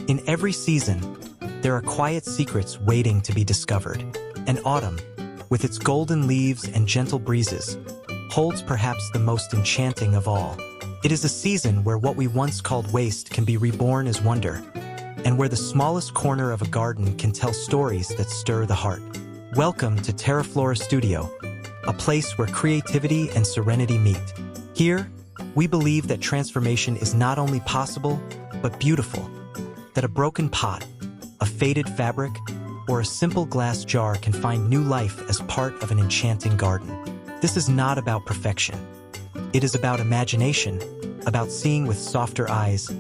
In every season, there are quiet secrets waiting to be discovered. And autumn, with its golden leaves and gentle breezes, holds perhaps the most enchanting of all. It is a season where what we once called waste can be reborn as wonder, and where the smallest corner of a garden can tell stories that stir the heart. Welcome to TERAFLORA Studio, a place where creativity and serenity meet. Here, we believe that transformation is not only possible, but beautiful. That a broken pot, a faded fabric, or a simple glass jar can find new life as part of an enchanting garden. This is not about perfection. It is about imagination, about seeing with softer eyes,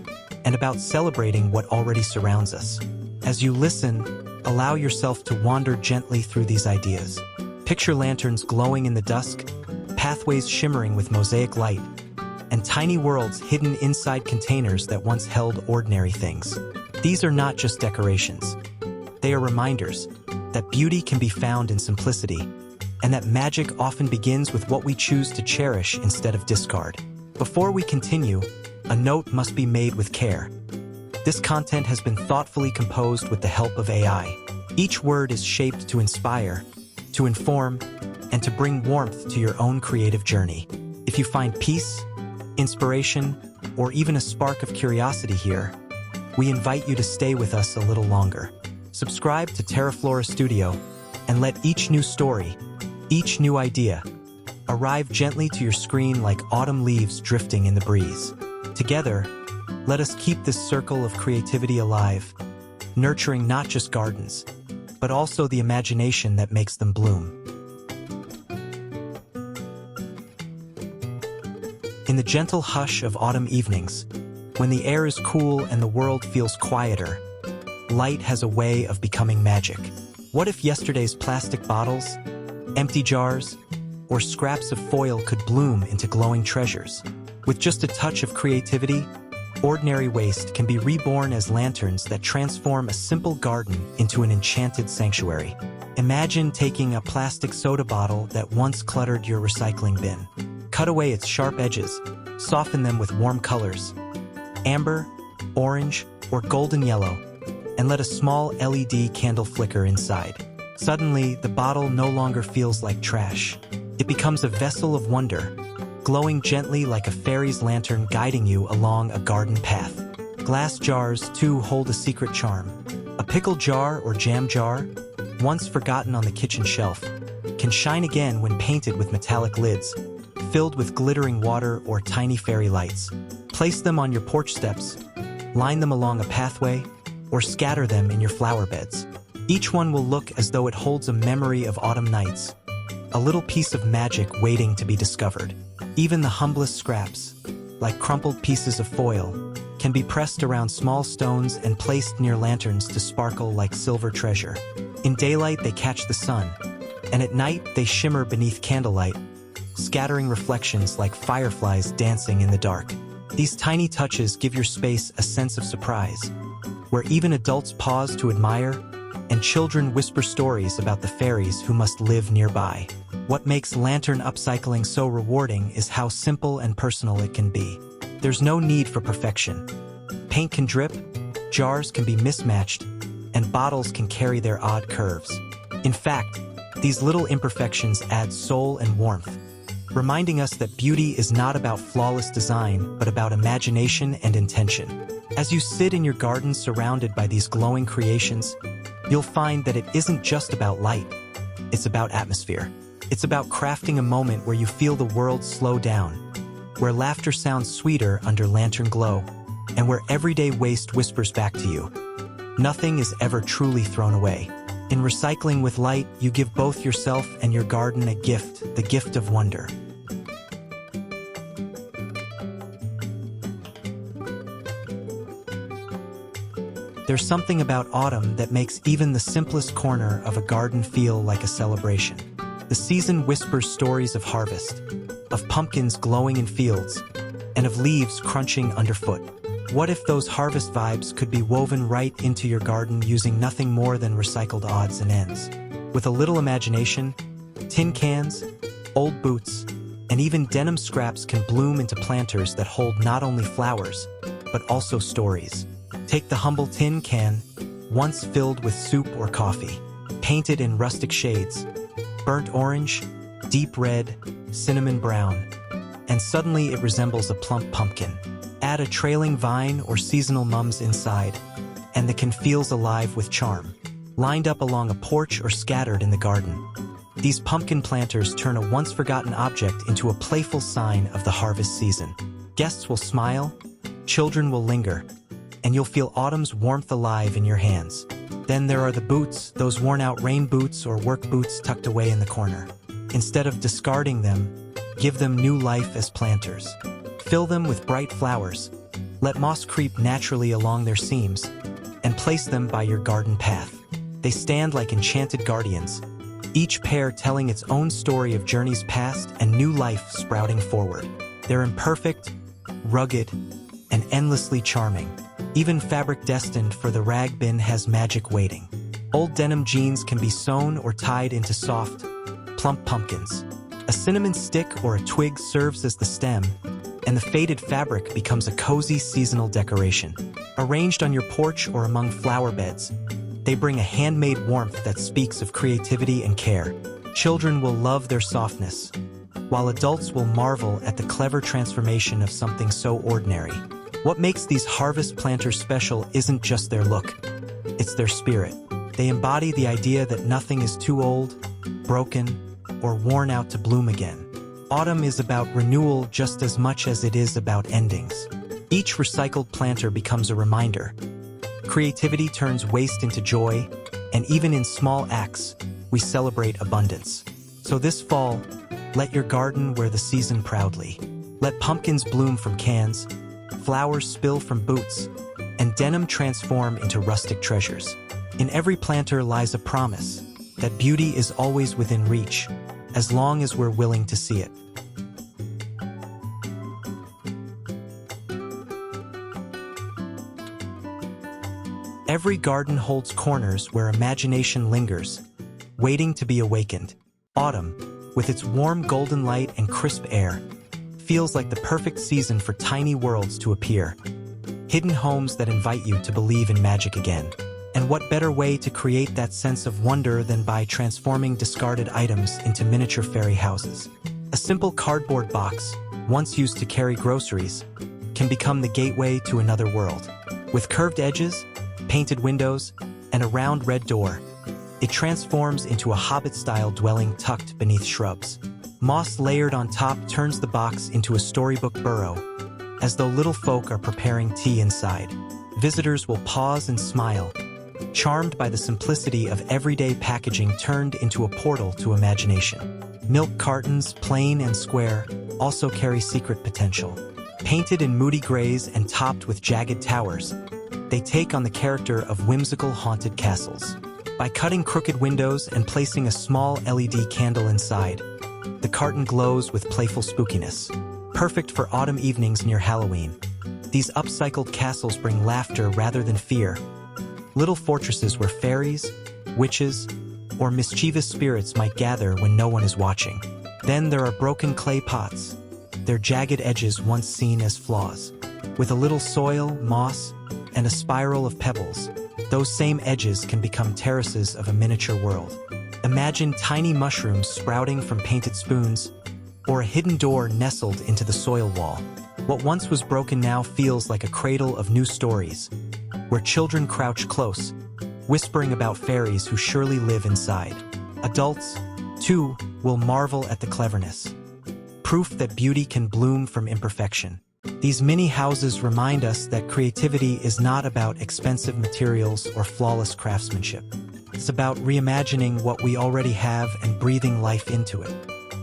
and about celebrating what already surrounds us. As you listen, allow yourself to wander gently through these ideas. Picture lanterns glowing in the dusk, pathways shimmering with mosaic light, and tiny worlds hidden inside containers that once held ordinary things. These are not just decorations. They are reminders that beauty can be found in simplicity, and that magic often begins with what we choose to cherish instead of discard. Before we continue, a note must be made with care. This content has been thoughtfully composed with the help of AI. Each word is shaped to inspire, to inform, and to bring warmth to your own creative journey. If you find peace, inspiration, or even a spark of curiosity here, we invite you to stay with us a little longer. Subscribe to TERAFLORA Studio and let each new story, each new idea, arrive gently to your screen like autumn leaves drifting in the breeze. Together, let us keep this circle of creativity alive, nurturing not just gardens, but also the imagination that makes them bloom. In the gentle hush of autumn evenings, when the air is cool and the world feels quieter, light has a way of becoming magic. What if yesterday's plastic bottles, empty jars, or scraps of foil could bloom into glowing treasures? With just a touch of creativity, ordinary waste can be reborn as lanterns that transform a simple garden into an enchanted sanctuary. Imagine taking a plastic soda bottle that once cluttered your recycling bin. Cut away its sharp edges, soften them with warm colors, amber, orange, or golden yellow, and let a small LED candle flicker inside. Suddenly, the bottle no longer feels like trash. It becomes a vessel of wonder, glowing gently like a fairy's lantern guiding you along a garden path. Glass jars, too, hold a secret charm. A pickle jar or jam jar, once forgotten on the kitchen shelf, can shine again when painted with metallic lids, filled with glittering water or tiny fairy lights. Place them on your porch steps, line them along a pathway, or scatter them in your flower beds. Each one will look as though it holds a memory of autumn nights, a little piece of magic waiting to be discovered. Even the humblest scraps, like crumpled pieces of foil, can be pressed around small stones and placed near lanterns to sparkle like silver treasure. In daylight, they catch the sun, and at night, they shimmer beneath candlelight, scattering reflections like fireflies dancing in the dark. These tiny touches give your space a sense of surprise, where even adults pause to admire, and children whisper stories about the fairies who must live nearby. What makes lantern upcycling so rewarding is how simple and personal it can be. There's no need for perfection. Paint can drip, jars can be mismatched, and bottles can carry their odd curves. In fact, these little imperfections add soul and warmth, reminding us that beauty is not about flawless design, but about imagination and intention. As you sit in your garden surrounded by these glowing creations, you'll find that it isn't just about light. It's about atmosphere. It's about crafting a moment where you feel the world slow down, where laughter sounds sweeter under lantern glow, and where everyday waste whispers back to you. Nothing is ever truly thrown away. In recycling with light, you give both yourself and your garden a gift, the gift of wonder. There's something about autumn that makes even the simplest corner of a garden feel like a celebration. The season whispers stories of harvest, of pumpkins glowing in fields, and of leaves crunching underfoot. What if those harvest vibes could be woven right into your garden using nothing more than recycled odds and ends? With a little imagination, tin cans, old boots, and even denim scraps can bloom into planters that hold not only flowers, but also stories. Take the humble tin can, once filled with soup or coffee, painted in rustic shades, burnt orange, deep red, cinnamon brown, and suddenly it resembles a plump pumpkin. Add a trailing vine or seasonal mums inside, and the can feels alive with charm. Lined up along a porch or scattered in the garden, these pumpkin planters turn a once-forgotten object into a playful sign of the harvest season. Guests will smile, children will linger, and you'll feel autumn's warmth alive in your hands. Then there are the boots, those worn-out rain boots or work boots tucked away in the corner. Instead of discarding them, give them new life as planters. Fill them with bright flowers, let moss creep naturally along their seams, and place them by your garden path. They stand like enchanted guardians, each pair telling its own story of journeys past and new life sprouting forward. They're imperfect, rugged, and endlessly charming. Even fabric destined for the rag bin has magic waiting. Old denim jeans can be sewn or tied into soft, plump pumpkins. A cinnamon stick or a twig serves as the stem, and the faded fabric becomes a cozy seasonal decoration. Arranged on your porch or among flower beds, they bring a handmade warmth that speaks of creativity and care. Children will love their softness, while adults will marvel at the clever transformation of something so ordinary. What makes these harvest planters special isn't just their look, it's their spirit. They embody the idea that nothing is too old, broken, or worn out to bloom again. Autumn is about renewal just as much as it is about endings. Each recycled planter becomes a reminder. Creativity turns waste into joy, and even in small acts, we celebrate abundance. So this fall, let your garden wear the season proudly. Let pumpkins bloom from cans, flowers spill from boots, and denim transform into rustic treasures. In every planter lies a promise that beauty is always within reach, as long as we're willing to see it. Every garden holds corners where imagination lingers, waiting to be awakened. Autumn, with its warm golden light and crisp air, feels like the perfect season for tiny worlds to appear, hidden homes that invite you to believe in magic again. And what better way to create that sense of wonder than by transforming discarded items into miniature fairy houses? A simple cardboard box, once used to carry groceries, can become the gateway to another world. With curved edges, painted windows, and a round red door, it transforms into a hobbit-style dwelling tucked beneath shrubs. Moss layered on top turns the box into a storybook burrow, as though little folk are preparing tea inside. Visitors will pause and smile, charmed by the simplicity of everyday packaging turned into a portal to imagination. Milk cartons, plain and square, also carry secret potential. Painted in moody grays and topped with jagged towers, they take on the character of whimsical haunted castles. By cutting crooked windows and placing a small LED candle inside, the carton glows with playful spookiness. Perfect for autumn evenings near Halloween, these upcycled castles bring laughter rather than fear. Little fortresses where fairies, witches, or mischievous spirits might gather when no one is watching. Then there are broken clay pots, their jagged edges once seen as flaws. With a little soil, moss, and a spiral of pebbles, those same edges can become terraces of a miniature world. Imagine tiny mushrooms sprouting from painted spoons, or a hidden door nestled into the soil wall. What once was broken now feels like a cradle of new stories, where children crouch close, whispering about fairies who surely live inside. Adults, too, will marvel at the cleverness. Proof that beauty can bloom from imperfection. These mini houses remind us that creativity is not about expensive materials or flawless craftsmanship. It's about reimagining what we already have and breathing life into it.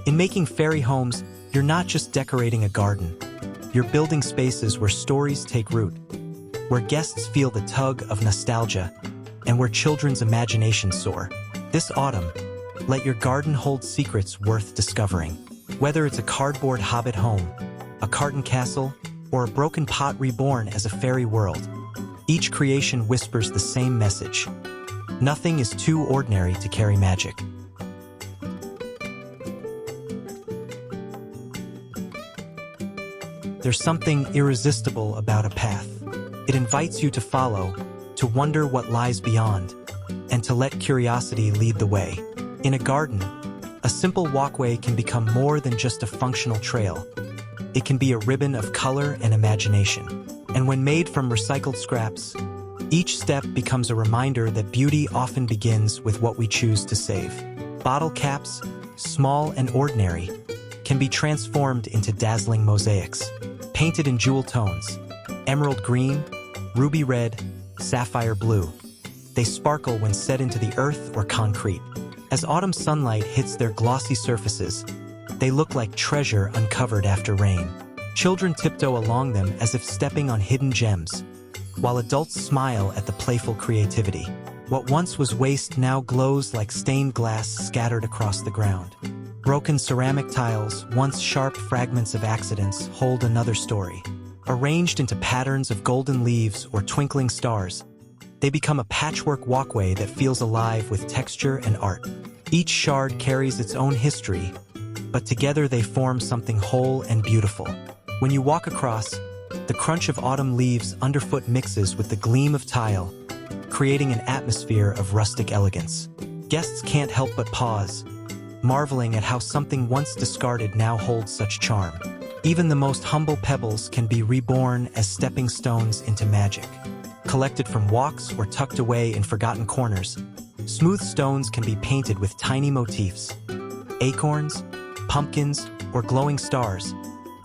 In making fairy homes, you're not just decorating a garden. You're building spaces where stories take root, where guests feel the tug of nostalgia, and where children's imaginations soar. This autumn, let your garden hold secrets worth discovering. Whether it's a cardboard hobbit home, a carton castle, or a broken pot reborn as a fairy world, each creation whispers the same message. Nothing is too ordinary to carry magic. There's something irresistible about a path. It invites you to follow, to wonder what lies beyond, and to let curiosity lead the way. In a garden, a simple walkway can become more than just a functional trail. It can be a ribbon of color and imagination. And when made from recycled scraps, each step becomes a reminder that beauty often begins with what we choose to save. Bottle caps, small and ordinary, can be transformed into dazzling mosaics, painted in jewel tones, emerald green, ruby red, sapphire blue. They sparkle when set into the earth or concrete. As autumn sunlight hits their glossy surfaces, they look like treasure uncovered after rain. Children tiptoe along them as if stepping on hidden gems, while adults smile at the playful creativity. What once was waste now glows like stained glass scattered across the ground. Broken ceramic tiles, once sharp fragments of accidents, hold another story. Arranged into patterns of golden leaves or twinkling stars, they become a patchwork walkway that feels alive with texture and art. Each shard carries its own history, but together they form something whole and beautiful. When you walk across, the crunch of autumn leaves underfoot mixes with the gleam of tile, creating an atmosphere of rustic elegance. Guests can't help but pause, marveling at how something once discarded now holds such charm. Even the most humble pebbles can be reborn as stepping stones into magic. Collected from walks or tucked away in forgotten corners, smooth stones can be painted with tiny motifs, acorns, pumpkins, or glowing stars,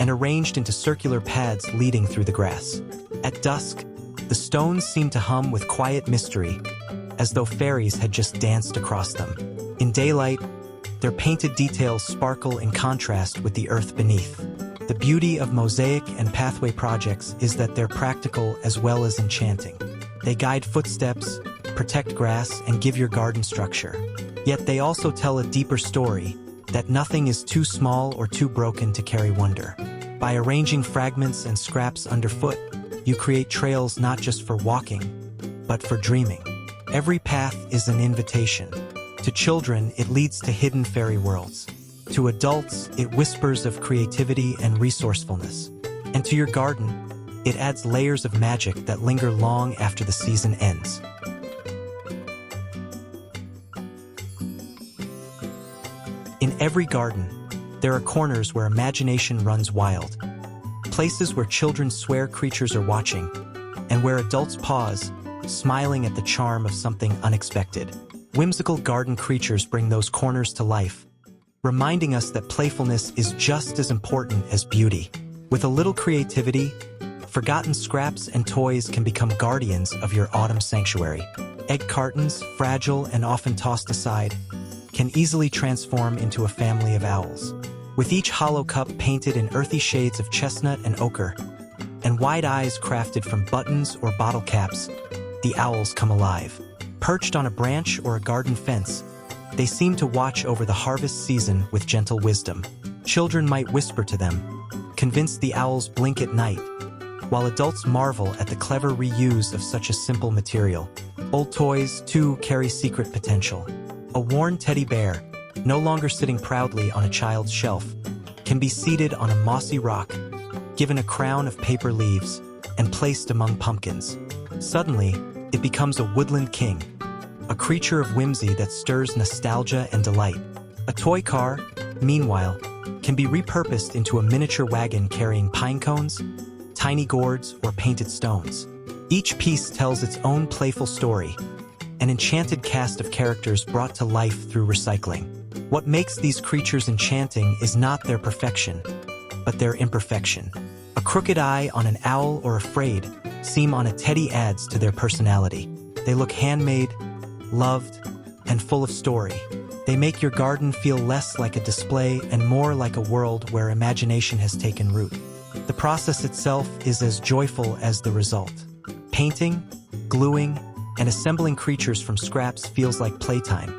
and arranged into circular paths leading through the grass. At dusk, the stones seem to hum with quiet mystery, as though fairies had just danced across them. In daylight, their painted details sparkle in contrast with the earth beneath. The beauty of mosaic and pathway projects is that they're practical as well as enchanting. They guide footsteps, protect grass, and give your garden structure. Yet they also tell a deeper story, that nothing is too small or too broken to carry wonder. By arranging fragments and scraps underfoot, you create trails not just for walking, but for dreaming. Every path is an invitation. To children, it leads to hidden fairy worlds. To adults, it whispers of creativity and resourcefulness. And to your garden, it adds layers of magic that linger long after the season ends. In every garden, there are corners where imagination runs wild, places where children swear creatures are watching, and where adults pause, smiling at the charm of something unexpected. Whimsical garden creatures bring those corners to life, reminding us that playfulness is just as important as beauty. With a little creativity, forgotten scraps and toys can become guardians of your autumn sanctuary. Egg cartons, fragile and often tossed aside, can easily transform into a family of owls. With each hollow cup painted in earthy shades of chestnut and ochre, and wide eyes crafted from buttons or bottle caps, the owls come alive. Perched on a branch or a garden fence, they seem to watch over the harvest season with gentle wisdom. Children might whisper to them, convinced the owls blink at night, while adults marvel at the clever reuse of such a simple material. Old toys, too, carry secret potential. A worn teddy bear, no longer sitting proudly on a child's shelf, can be seated on a mossy rock, given a crown of paper leaves, and placed among pumpkins. Suddenly, it becomes a woodland king, a creature of whimsy that stirs nostalgia and delight. A toy car, meanwhile, can be repurposed into a miniature wagon carrying pine cones, tiny gourds, or painted stones. Each piece tells its own playful story, an enchanted cast of characters brought to life through recycling. What makes these creatures enchanting is not their perfection, but their imperfection. A crooked eye on an owl or a frayed seam on a teddy adds to their personality. They look handmade, loved, and full of story. They make your garden feel less like a display and more like a world where imagination has taken root. The process itself is as joyful as the result. Painting, gluing, and assembling creatures from scraps feels like playtime,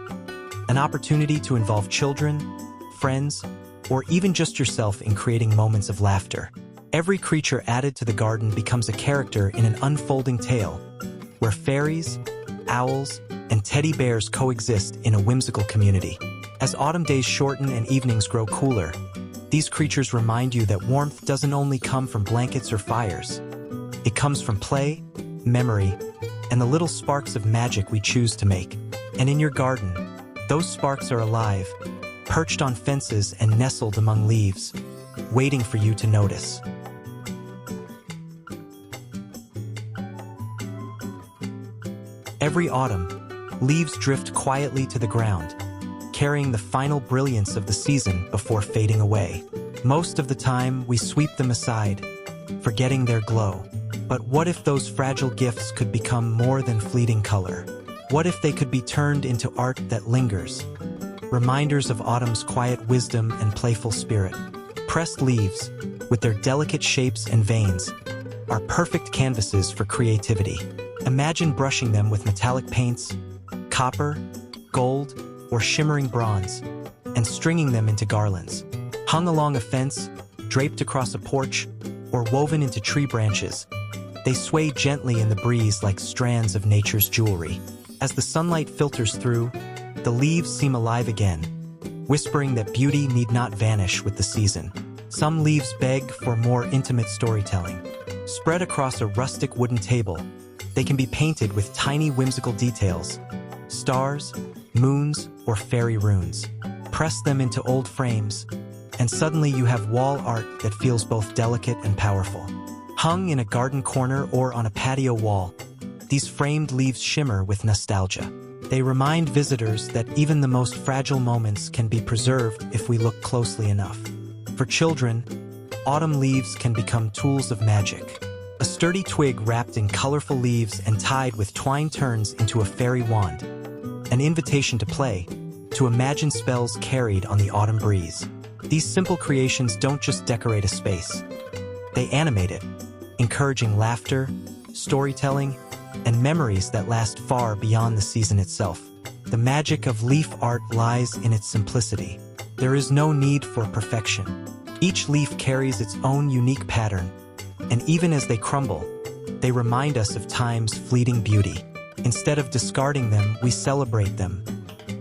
an opportunity to involve children, friends, or even just yourself in creating moments of laughter. Every creature added to the garden becomes a character in an unfolding tale, where fairies, owls, and teddy bears coexist in a whimsical community. As autumn days shorten and evenings grow cooler, these creatures remind you that warmth doesn't only come from blankets or fires. It comes from play, memory, and the little sparks of magic we choose to make. And in your garden, those sparks are alive, perched on fences and nestled among leaves, waiting for you to notice. Every autumn, leaves drift quietly to the ground, carrying the final brilliance of the season before fading away. Most of the time, we sweep them aside, forgetting their glow. But what if those fragile gifts could become more than fleeting color? What if they could be turned into art that lingers? Reminders of autumn's quiet wisdom and playful spirit. Pressed leaves, with their delicate shapes and veins, are perfect canvases for creativity. Imagine brushing them with metallic paints, copper, gold, or shimmering bronze, and stringing them into garlands. Hung along a fence, draped across a porch, or woven into tree branches, they sway gently in the breeze like strands of nature's jewelry. As the sunlight filters through, the leaves seem alive again, whispering that beauty need not vanish with the season. Some leaves beg for more intimate storytelling. Spread across a rustic wooden table, they can be painted with tiny whimsical details, stars, moons, or fairy runes. Press them into old frames, and suddenly you have wall art that feels both delicate and powerful. Hung in a garden corner or on a patio wall, these framed leaves shimmer with nostalgia. They remind visitors that even the most fragile moments can be preserved if we look closely enough. For children, autumn leaves can become tools of magic. A sturdy twig wrapped in colorful leaves and tied with twine turns into a fairy wand, an invitation to play, to imagine spells carried on the autumn breeze. These simple creations don't just decorate a space. They animate it, encouraging laughter, storytelling, and memories that last far beyond the season itself. The magic of leaf art lies in its simplicity. There is no need for perfection. Each leaf carries its own unique pattern, and even as they crumble, they remind us of time's fleeting beauty. Instead of discarding them, we celebrate them,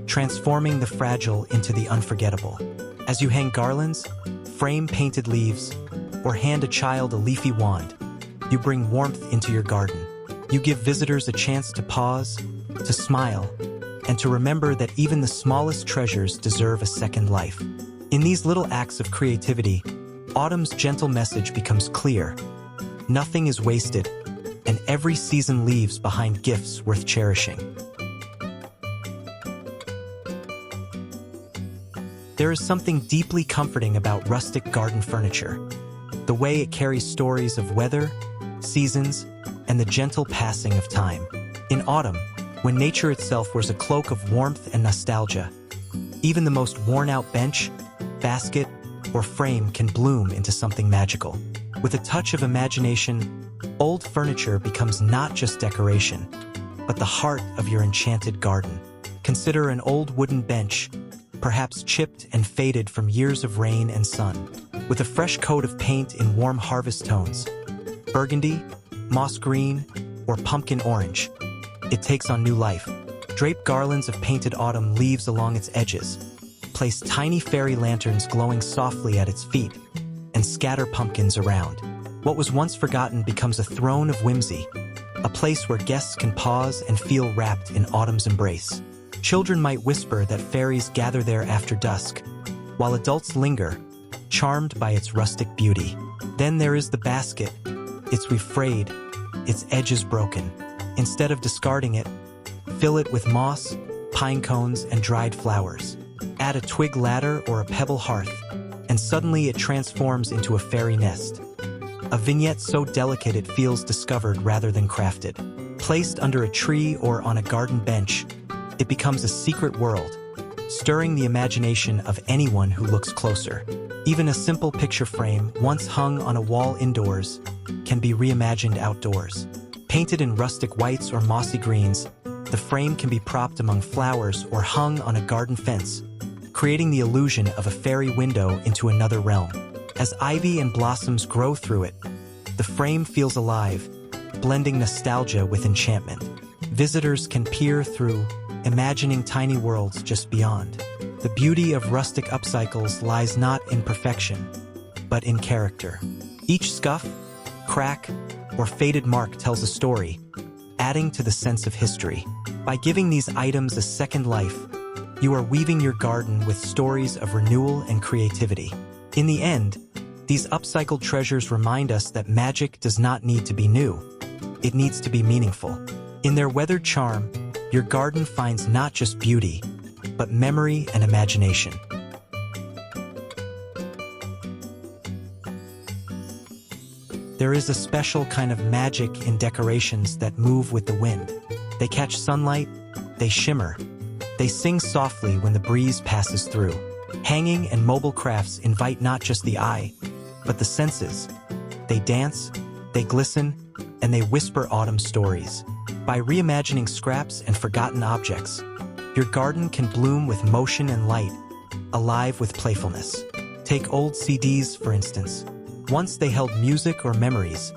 transforming the fragile into the unforgettable. As you hang garlands, frame painted leaves, or hand a child a leafy wand, you bring warmth into your garden. You give visitors a chance to pause, to smile, and to remember that even the smallest treasures deserve a second life. In these little acts of creativity, autumn's gentle message becomes clear. Nothing is wasted, and every season leaves behind gifts worth cherishing. There is something deeply comforting about rustic garden furniture. The way it carries stories of weather, seasons, and the gentle passing of time. In autumn, when nature itself wears a cloak of warmth and nostalgia, even the most worn-out bench, basket, or frame can bloom into something magical. With a touch of imagination, old furniture becomes not just decoration, but the heart of your enchanted garden. Consider an old wooden bench, perhaps chipped and faded from years of rain and sun. With a fresh coat of paint in warm harvest tones, burgundy, moss green, or pumpkin orange, it takes on new life. Drape garlands of painted autumn leaves along its edges, place tiny fairy lanterns glowing softly at its feet, and scatter pumpkins around. What was once forgotten becomes a throne of whimsy, a place where guests can pause and feel wrapped in autumn's embrace. Children might whisper that fairies gather there after dusk, while adults linger, charmed by its rustic beauty. Then there is the basket. It's frayed, its edges broken. Instead of discarding it, fill it with moss, pine cones, and dried flowers. Add a twig ladder or a pebble hearth, and suddenly it transforms into a fairy nest. A vignette so delicate it feels discovered rather than crafted. Placed under a tree or on a garden bench, it becomes a secret world, stirring the imagination of anyone who looks closer. Even a simple picture frame, once hung on a wall indoors, can be reimagined outdoors. Painted in rustic whites or mossy greens, the frame can be propped among flowers or hung on a garden fence, creating the illusion of a fairy window into another realm. As ivy and blossoms grow through it, the frame feels alive, blending nostalgia with enchantment. Visitors can peer through, imagining tiny worlds just beyond. The beauty of rustic upcycles lies not in perfection, but in character. Each scuff, crack, or faded mark tells a story, adding to the sense of history. By giving these items a second life, you are weaving your garden with stories of renewal and creativity. In the end, these upcycled treasures remind us that magic does not need to be new. It needs to be meaningful. In their weathered charm, your garden finds not just beauty, but memory and imagination. There is a special kind of magic in decorations that move with the wind. They catch sunlight, they shimmer, they sing softly when the breeze passes through. Hanging and mobile crafts invite not just the eye, but the senses. They dance, they glisten, and they whisper autumn stories. By reimagining scraps and forgotten objects, your garden can bloom with motion and light, alive with playfulness. Take old CDs, for instance. Once they held music or memories,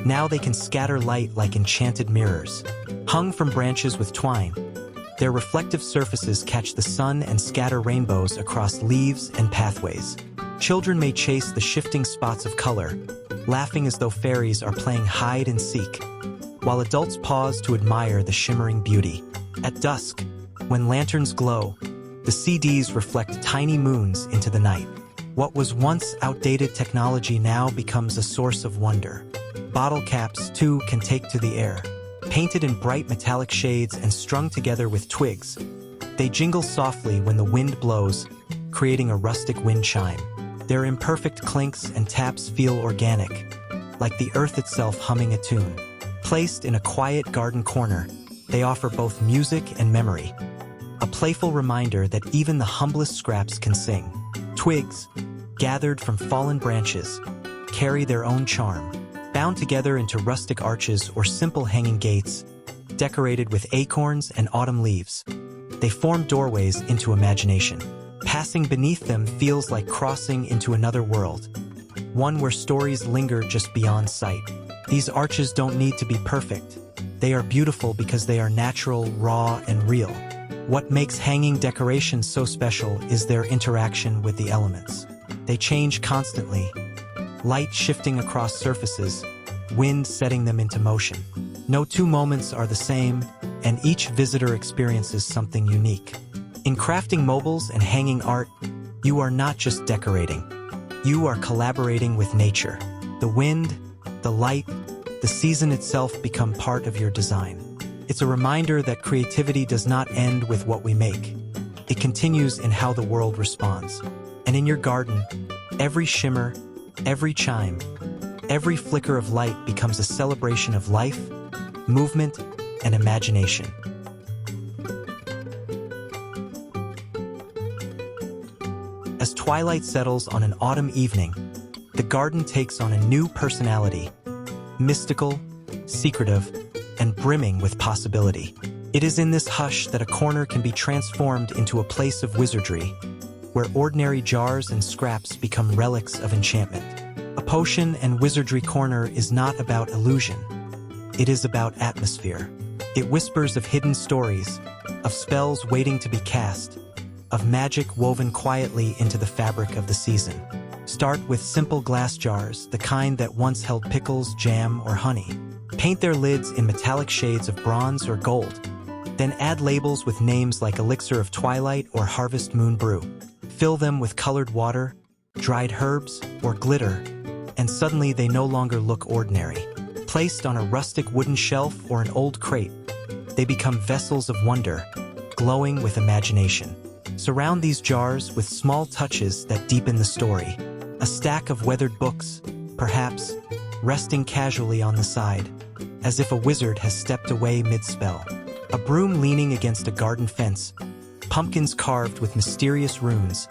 now they can scatter light like enchanted mirrors. Hung from branches with twine, their reflective surfaces catch the sun and scatter rainbows across leaves and pathways. Children may chase the shifting spots of color, laughing as though fairies are playing hide and seek, while adults pause to admire the shimmering beauty. At dusk, when lanterns glow, the CDs reflect tiny moons into the night. What was once outdated technology now becomes a source of wonder. Bottle caps, too, can take to the air. Painted in bright metallic shades and strung together with twigs, they jingle softly when the wind blows, creating a rustic wind chime. Their imperfect clinks and taps feel organic, like the earth itself humming a tune. Placed in a quiet garden corner, they offer both music and memory, a playful reminder that even the humblest scraps can sing. Twigs, gathered from fallen branches, carry their own charm. Bound together into rustic arches or simple hanging gates, decorated with acorns and autumn leaves, they form doorways into imagination. Passing beneath them feels like crossing into another world, one where stories linger just beyond sight. These arches don't need to be perfect. They are beautiful because they are natural, raw, and real. What makes hanging decorations so special is their interaction with the elements. They change constantly, light shifting across surfaces, wind setting them into motion. No two moments are the same, and each visitor experiences something unique. In crafting mobiles and hanging art, you are not just decorating. You are collaborating with nature. The wind, the light, the season itself become part of your design. It's a reminder that creativity does not end with what we make. It continues in how the world responds. And in your garden, every shimmer, every chime, every flicker of light becomes a celebration of life, movement, and imagination. As twilight settles on an autumn evening, the garden takes on a new personality, mystical, secretive, and brimming with possibility. It is in this hush that a corner can be transformed into a place of wizardry, where ordinary jars and scraps become relics of enchantment. A potion and wizardry corner is not about illusion. It is about atmosphere. It whispers of hidden stories, of spells waiting to be cast, of magic woven quietly into the fabric of the season. Start with simple glass jars, the kind that once held pickles, jam, or honey. Paint their lids in metallic shades of bronze or gold. Then add labels with names like Elixir of Twilight or Harvest Moon Brew. Fill them with colored water, dried herbs, or glitter, and suddenly they no longer look ordinary. Placed on a rustic wooden shelf or an old crate, they become vessels of wonder, glowing with imagination. Surround these jars with small touches that deepen the story. A stack of weathered books, perhaps, resting casually on the side, as if a wizard has stepped away mid-spell. A broom leaning against a garden fence, pumpkins carved with mysterious runes,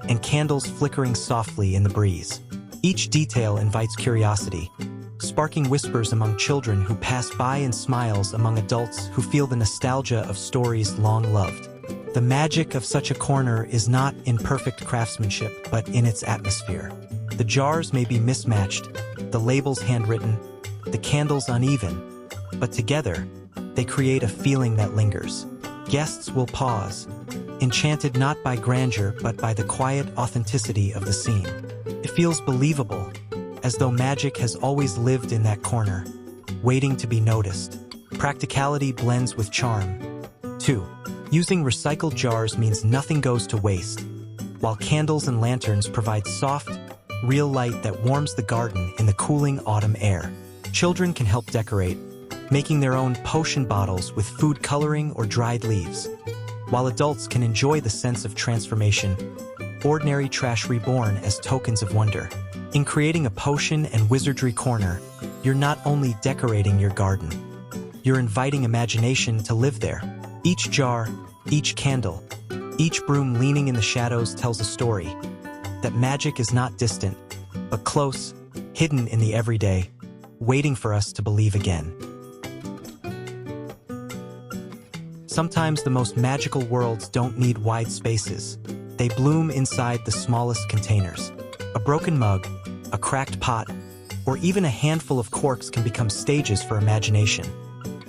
and candles flickering softly in the breeze. Each detail invites curiosity, sparking whispers among children who pass by and smiles among adults who feel the nostalgia of stories long loved. The magic of such a corner is not in perfect craftsmanship, but in its atmosphere. The jars may be mismatched, the labels handwritten, the candles uneven, but together, they create a feeling that lingers. Guests will pause, enchanted not by grandeur but by the quiet authenticity of the scene. It feels believable, as though magic has always lived in that corner, waiting to be noticed. Practicality blends with charm. 2. Using recycled jars means nothing goes to waste, while candles and lanterns provide soft, real light that warms the garden in the cooling autumn air. Children can help decorate, making their own potion bottles with food coloring or dried leaves, while adults can enjoy the sense of transformation, ordinary trash reborn as tokens of wonder. In creating a potion and wizardry corner, you're not only decorating your garden, you're inviting imagination to live there. Each jar, each candle, each broom leaning in the shadows tells a story that magic is not distant, but close, hidden in the everyday, waiting for us to believe again. Sometimes the most magical worlds don't need wide spaces. They bloom inside the smallest containers. A broken mug, a cracked pot, or even a handful of corks can become stages for imagination,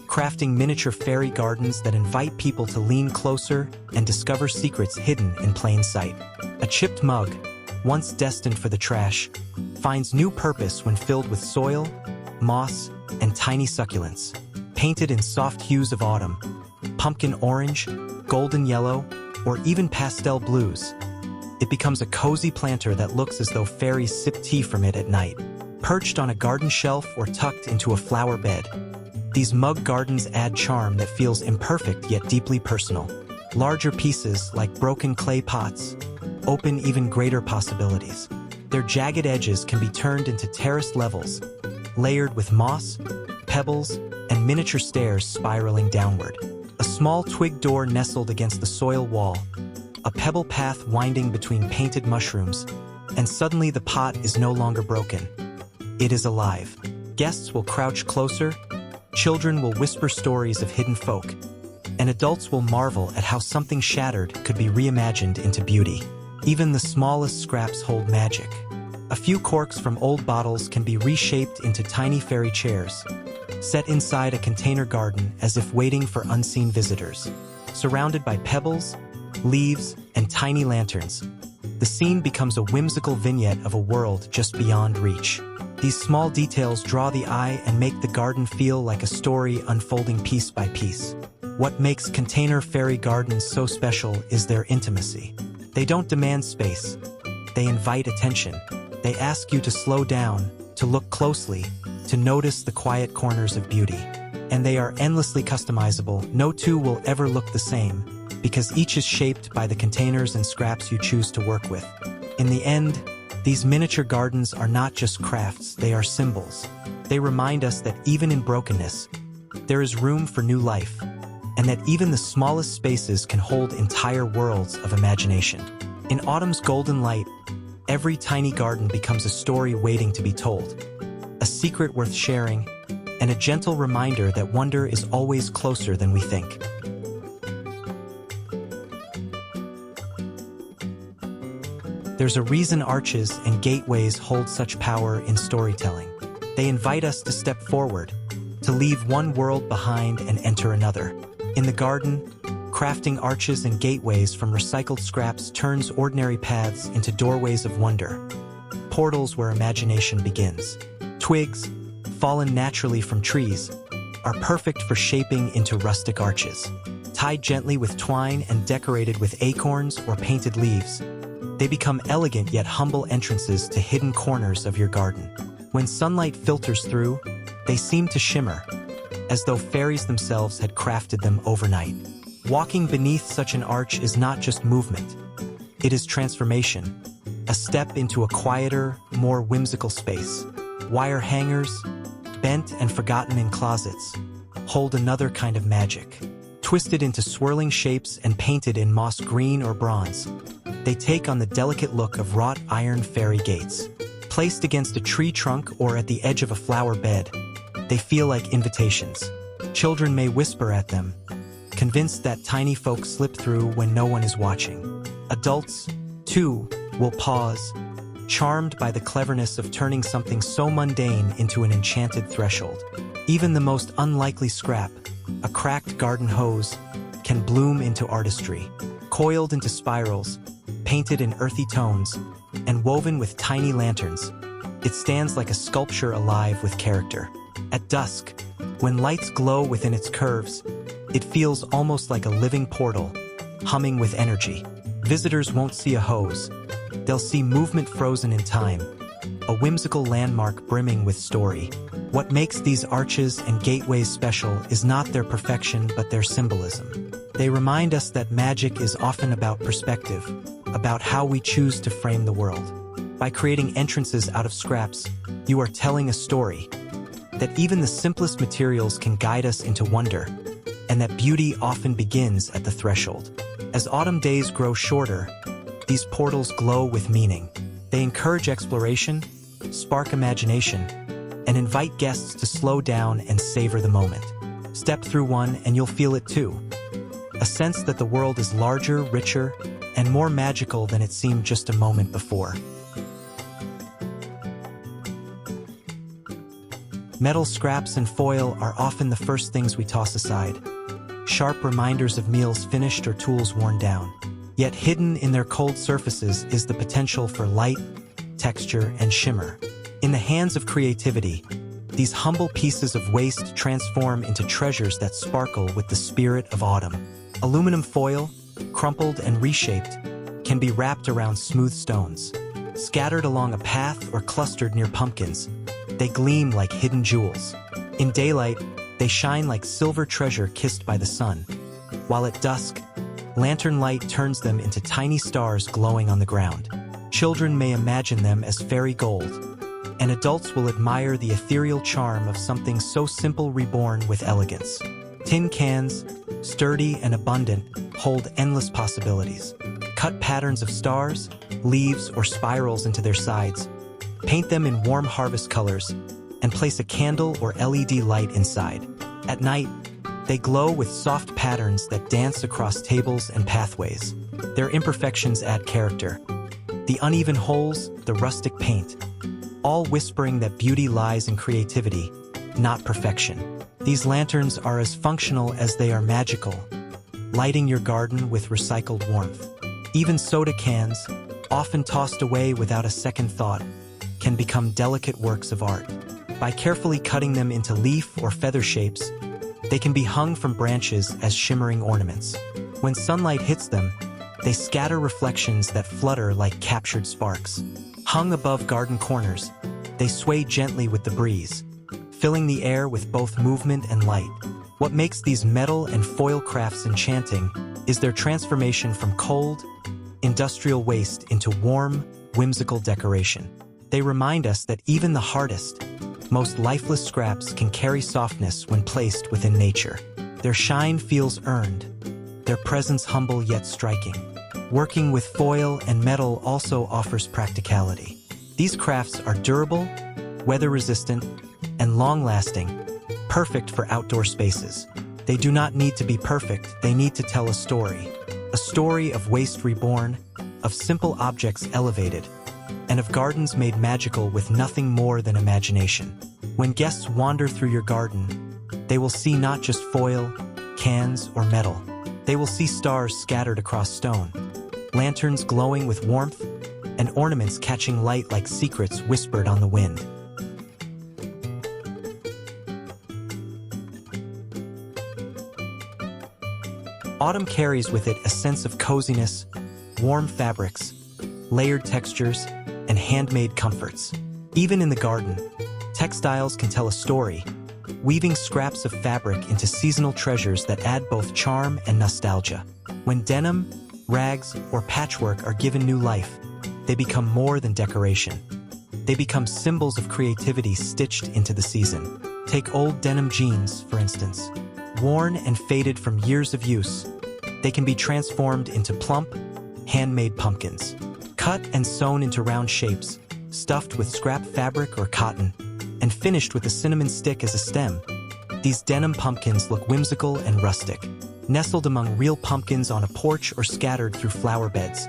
crafting miniature fairy gardens that invite people to lean closer and discover secrets hidden in plain sight. A chipped mug, once destined for the trash, finds new purpose when filled with soil, moss, and tiny succulents. Painted in soft hues of autumn, pumpkin orange, golden yellow, or even pastel blues, it becomes a cozy planter that looks as though fairies sip tea from it at night. Perched on a garden shelf or tucked into a flower bed, these mug gardens add charm that feels imperfect yet deeply personal. Larger pieces, like broken clay pots, open even greater possibilities. Their jagged edges can be turned into terraced levels, layered with moss, pebbles, and miniature stairs spiraling downward. A small twig door nestled against the soil wall, a pebble path winding between painted mushrooms, and suddenly the pot is no longer broken. It is alive. Guests will crouch closer, children will whisper stories of hidden folk, and adults will marvel at how something shattered could be reimagined into beauty. Even the smallest scraps hold magic. A few corks from old bottles can be reshaped into tiny fairy chairs, set inside a container garden as if waiting for unseen visitors. Surrounded by pebbles, leaves, and tiny lanterns, the scene becomes a whimsical vignette of a world just beyond reach. These small details draw the eye and make the garden feel like a story unfolding piece by piece. What makes container fairy gardens so special is their intimacy. They don't demand space. They invite attention. They ask you to slow down, to look closely, to notice the quiet corners of beauty. And they are endlessly customizable. No two will ever look the same, because each is shaped by the containers and scraps you choose to work with. In the end, these miniature gardens are not just crafts, they are symbols. They remind us that even in brokenness, there is room for new life, and that even the smallest spaces can hold entire worlds of imagination. In autumn's golden light, every tiny garden becomes a story waiting to be told, a secret worth sharing, and a gentle reminder that wonder is always closer than we think. There's a reason arches and gateways hold such power in storytelling. They invite us to step forward, to leave one world behind and enter another. In the garden, crafting arches and gateways from recycled scraps turns ordinary paths into doorways of wonder, portals where imagination begins. Twigs, fallen naturally from trees, are perfect for shaping into rustic arches. Tied gently with twine and decorated with acorns or painted leaves, they become elegant yet humble entrances to hidden corners of your garden. When sunlight filters through, they seem to shimmer, as though fairies themselves had crafted them overnight. Walking beneath such an arch is not just movement, it is transformation, a step into a quieter, more whimsical space. Wire hangers, bent and forgotten in closets, hold another kind of magic. Twisted into swirling shapes and painted in moss green or bronze, they take on the delicate look of wrought iron fairy gates. Placed against a tree trunk or at the edge of a flower bed, they feel like invitations. Children may whisper at them, convinced that tiny folk slip through when no one is watching. Adults, too, will pause, charmed by the cleverness of turning something so mundane into an enchanted threshold. Even the most unlikely scrap, a cracked garden hose, can bloom into artistry. Coiled into spirals, painted in earthy tones, and woven with tiny lanterns, it stands like a sculpture alive with character. At dusk, When lights glow within its curves, it feels almost like a living portal, humming with energy. Visitors won't see a hose. They'll see movement frozen in time, a whimsical landmark brimming with story. What makes these arches and gateways special is not their perfection but their symbolism. They remind us that magic is often about perspective, about how we choose to frame the world. By creating entrances out of scraps, you are telling a story, that even the simplest materials can guide us into wonder, and that beauty often begins at the threshold. As autumn days grow shorter, these portals glow with meaning. They encourage exploration, spark imagination, and invite guests to slow down and savor the moment. Step through one and you'll feel it too. A sense that the world is larger, richer, and more magical than it seemed just a moment before. Metal scraps and foil are often the first things we toss aside, sharp reminders of meals finished or tools worn down. Yet hidden in their cold surfaces is the potential for light, texture, and shimmer. In the hands of creativity, these humble pieces of waste transform into treasures that sparkle with the spirit of autumn. Aluminum foil, crumpled and reshaped, can be wrapped around smooth stones. Scattered along a path or clustered near pumpkins, they gleam like hidden jewels. In daylight, they shine like silver treasure kissed by the sun. While at dusk, lantern light turns them into tiny stars glowing on the ground. Children may imagine them as fairy gold, and adults will admire the ethereal charm of something so simple reborn with elegance. Tin cans, sturdy and abundant, hold endless possibilities. Cut patterns of stars, leaves, or spirals into their sides. Paint them in warm harvest colors, and place a candle or LED light inside. At night, they glow with soft patterns that dance across tables and pathways. Their imperfections add character. The uneven holes, the rustic paint, all whispering that beauty lies in creativity, not perfection. These lanterns are as functional as they are magical, lighting your garden with recycled warmth. Even soda cans, often tossed away without a second thought, can become delicate works of art. By carefully cutting them into leaf or feather shapes, they can be hung from branches as shimmering ornaments. When sunlight hits them, they scatter reflections that flutter like captured sparks. Hung above garden corners, they sway gently with the breeze, filling the air with both movement and light. What makes these metal and foil crafts enchanting is their transformation from cold, industrial waste into warm, whimsical decoration. They remind us that even the hardest, most lifeless scraps can carry softness when placed within nature. Their shine feels earned, their presence humble yet striking. Working with foil and metal also offers practicality. These crafts are durable, weather-resistant, and long-lasting, perfect for outdoor spaces. They do not need to be perfect, they need to tell a story. A story of waste reborn, of simple objects elevated, and of gardens made magical with nothing more than imagination. When guests wander through your garden, they will see not just foil, cans, or metal. They will see stars scattered across stone, lanterns glowing with warmth, and ornaments catching light like secrets whispered on the wind. Autumn carries with it a sense of coziness, warm fabrics, layered textures, and handmade comforts. Even in the garden, textiles can tell a story, weaving scraps of fabric into seasonal treasures that add both charm and nostalgia. When denim, rags, or patchwork are given new life, they become more than decoration. They become symbols of creativity stitched into the season. Take old denim jeans, for instance. Worn and faded from years of use, they can be transformed into plump, handmade pumpkins. Cut and sewn into round shapes, stuffed with scrap fabric or cotton, and finished with a cinnamon stick as a stem. These denim pumpkins look whimsical and rustic, nestled among real pumpkins on a porch or scattered through flower beds.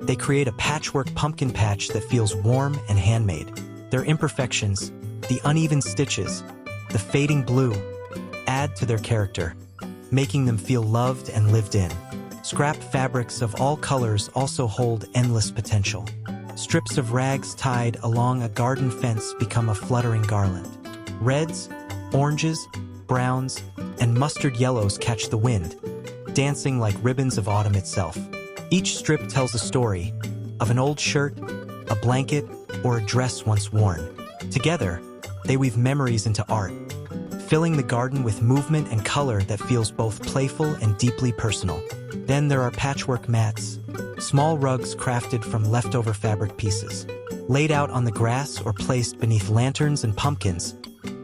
They create a patchwork pumpkin patch that feels warm and handmade. Their imperfections, the uneven stitches, the fading blue, add to their character, making them feel loved and lived in. Scrap fabrics of all colors also hold endless potential. Strips of rags tied along a garden fence become a fluttering garland. Reds, oranges, browns, and mustard yellows catch the wind, dancing like ribbons of autumn itself. Each strip tells a story of an old shirt, a blanket, or a dress once worn. Together, they weave memories into art, filling the garden with movement and color that feels both playful and deeply personal. Then there are patchwork mats, small rugs crafted from leftover fabric pieces. Laid out on the grass or placed beneath lanterns and pumpkins,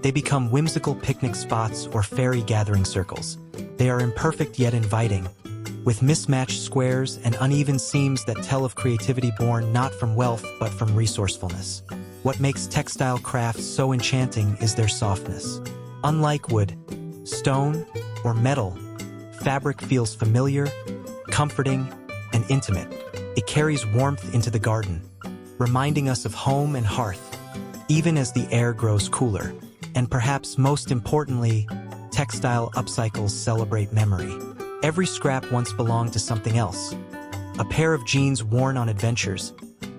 they become whimsical picnic spots or fairy gathering circles. They are imperfect yet inviting, with mismatched squares and uneven seams that tell of creativity born not from wealth but from resourcefulness. What makes textile crafts so enchanting is their softness. Unlike wood, stone, or metal, fabric feels familiar, comforting, and intimate. It carries warmth into the garden, reminding us of home and hearth, even as the air grows cooler. And perhaps most importantly, textile upcycles celebrate memory. Every scrap once belonged to something else. A pair of jeans worn on adventures,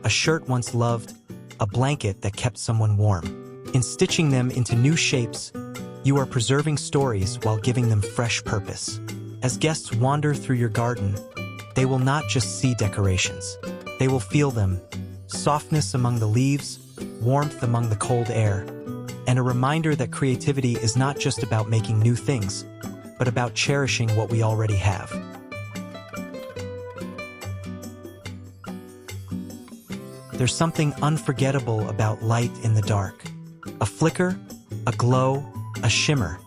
a shirt once loved, a blanket that kept someone warm. In stitching them into new shapes, you are preserving stories while giving them fresh purpose. As guests wander through your garden, they will not just see decorations. They will feel them: softness among the leaves, warmth among the cold air, and a reminder that creativity is not just about making new things, but about cherishing what we already have. There's something unforgettable about light in the dark. A flicker, a glow, a shimmer.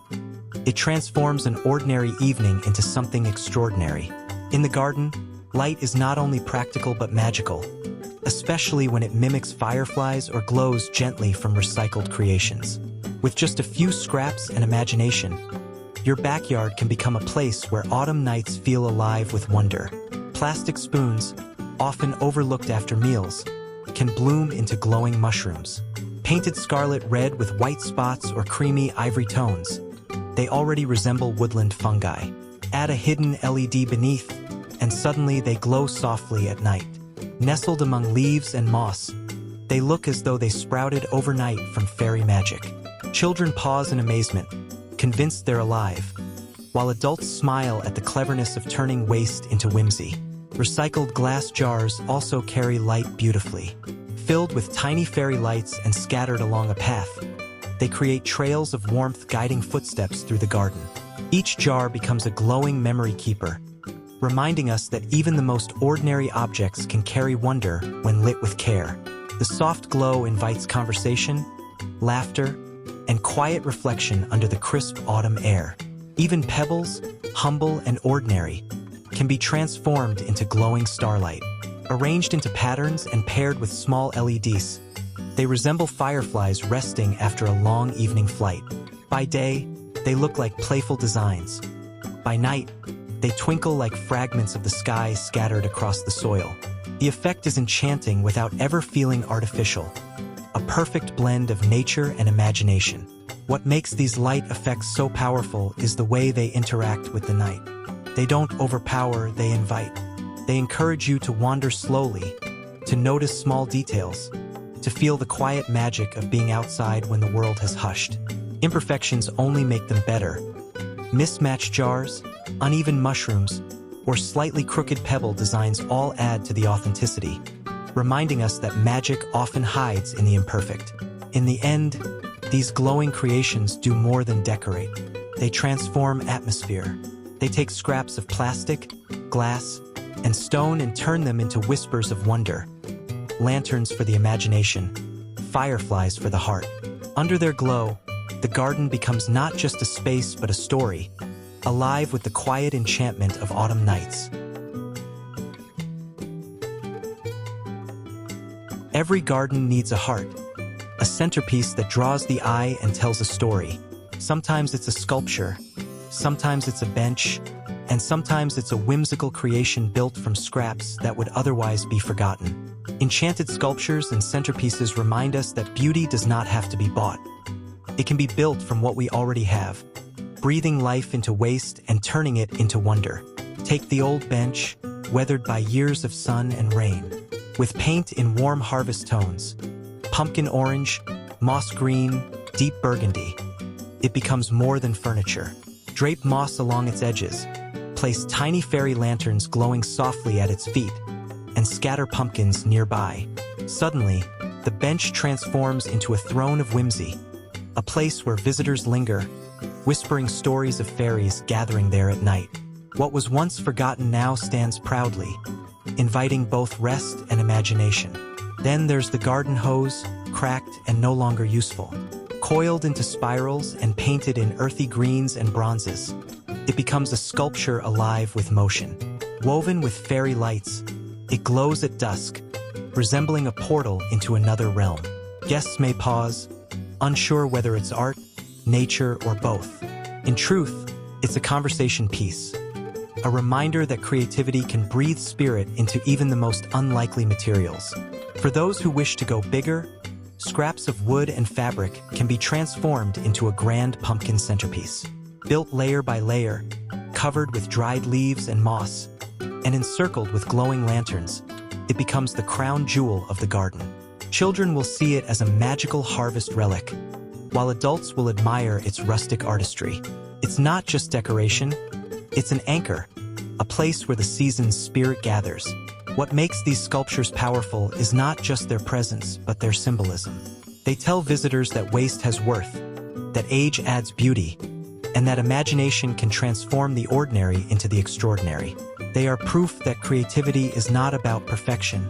It transforms an ordinary evening into something extraordinary. In the garden, light is not only practical but magical, especially when it mimics fireflies or glows gently from recycled creations. With just a few scraps and imagination, your backyard can become a place where autumn nights feel alive with wonder. Plastic spoons, often overlooked after meals, can bloom into glowing mushrooms. Painted scarlet red with white spots or creamy ivory tones, they already resemble woodland fungi. Add a hidden LED beneath, and suddenly they glow softly at night. Nestled among leaves and moss, they look as though they sprouted overnight from fairy magic. Children pause in amazement, convinced they're alive, while adults smile at the cleverness of turning waste into whimsy. Recycled glass jars also carry light beautifully. Filled with tiny fairy lights and scattered along a path, they create trails of warmth guiding footsteps through the garden. Each jar becomes a glowing memory keeper, reminding us that even the most ordinary objects can carry wonder when lit with care. The soft glow invites conversation, laughter, and quiet reflection under the crisp autumn air. Even pebbles, humble and ordinary, can be transformed into glowing starlight. Arranged into patterns and paired with small LEDs, they resemble fireflies resting after a long evening flight. By day, they look like playful designs. By night, they twinkle like fragments of the sky scattered across the soil. The effect is enchanting without ever feeling artificial, a perfect blend of nature and imagination. What makes these light effects so powerful is the way they interact with the night. They don't overpower, they invite. They encourage you to wander slowly, to notice small details, to feel the quiet magic of being outside when the world has hushed. Imperfections only make them better. Mismatched jars, uneven mushrooms, or slightly crooked pebble designs all add to the authenticity, reminding us that magic often hides in the imperfect. In the end, these glowing creations do more than decorate. They transform atmosphere. They take scraps of plastic, glass, and stone and turn them into whispers of wonder. Lanterns for the imagination, fireflies for the heart. Under their glow, the garden becomes not just a space but a story, alive with the quiet enchantment of autumn nights. Every garden needs a heart, a centerpiece that draws the eye and tells a story. Sometimes it's a sculpture, sometimes it's a bench, and sometimes it's a whimsical creation built from scraps that would otherwise be forgotten. Enchanted sculptures and centerpieces remind us that beauty does not have to be bought. It can be built from what we already have, breathing life into waste and turning it into wonder. Take the old bench, weathered by years of sun and rain, with paint in warm harvest tones, pumpkin orange, moss green, deep burgundy. it becomes more than furniture. Drape moss along its edges, place tiny fairy lanterns glowing softly at its feet, and scatter pumpkins nearby. Suddenly, the bench transforms into a throne of whimsy, a place where visitors linger, whispering stories of fairies gathering there at night. What was once forgotten now stands proudly, inviting both rest and imagination. Then there's the garden hose, cracked and no longer useful. Coiled into spirals and painted in earthy greens and bronzes, it becomes a sculpture alive with motion. Woven with fairy lights, it glows at dusk, resembling a portal into another realm. Guests may pause, unsure whether it's art, nature, or both. In truth, it's a conversation piece, a reminder that creativity can breathe spirit into even the most unlikely materials. For those who wish to go bigger, scraps of wood and fabric can be transformed into a grand pumpkin centerpiece. Built layer by layer, covered with dried leaves and moss, and encircled with glowing lanterns, it becomes the crown jewel of the garden. Children will see it as a magical harvest relic, while adults will admire its rustic artistry. It's not just decoration, it's an anchor, a place where the season's spirit gathers. What makes these sculptures powerful is not just their presence, but their symbolism. They tell visitors that waste has worth, that age adds beauty, and that imagination can transform the ordinary into the extraordinary. They are proof that creativity is not about perfection,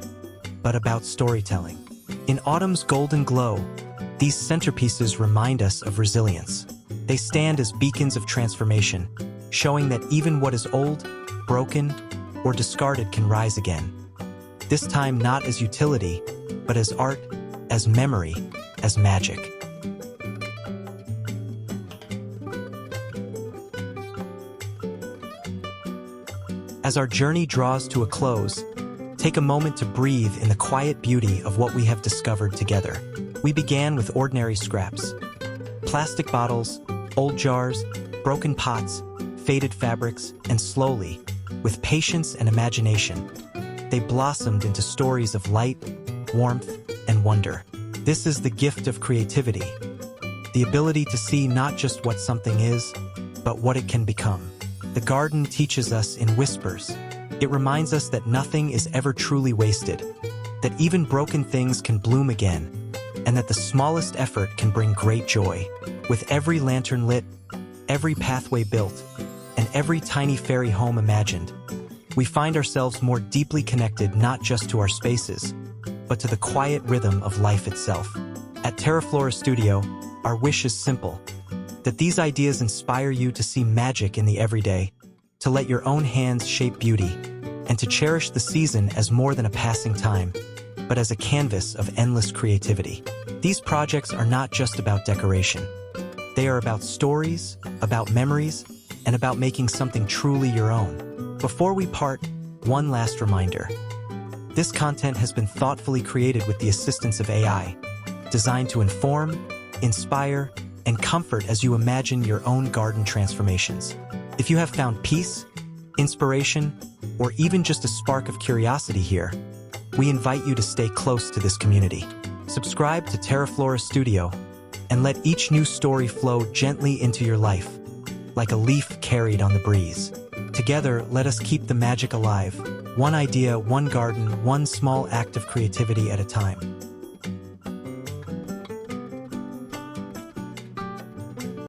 but about storytelling. In autumn's golden glow, these centerpieces remind us of resilience. They stand as beacons of transformation, showing that even what is old, broken, or discarded can rise again. This time not as utility, but as art, as memory, as magic. As our journey draws to a close, take a moment to breathe in the quiet beauty of what we have discovered together. We began with ordinary scraps: plastic bottles, old jars, broken pots, faded fabrics, and slowly, with patience and imagination, they blossomed into stories of light, warmth, and wonder. This is the gift of creativity, the ability to see not just what something is, but what it can become. The garden teaches us in whispers. It reminds us that nothing is ever truly wasted, that even broken things can bloom again, and that the smallest effort can bring great joy. With every lantern lit, every pathway built, and every tiny fairy home imagined, we find ourselves more deeply connected not just to our spaces, but to the quiet rhythm of life itself. At TERAFLORA Studio, our wish is simple: that these ideas inspire you to see magic in the everyday, to let your own hands shape beauty, and to cherish the season as more than a passing time, but as a canvas of endless creativity. These projects are not just about decoration. They are about stories, about memories, and about making something truly your own. Before we part, one last reminder. This content has been thoughtfully created with the assistance of AI, designed to inform, inspire, and comfort as you imagine your own garden transformations. If you have found peace, inspiration, or even just a spark of curiosity here, we invite you to stay close to this community. Subscribe to TERAFLORA Studio and let each new story flow gently into your life, like a leaf carried on the breeze. Together, let us keep the magic alive, one idea, one garden, one small act of creativity at a time.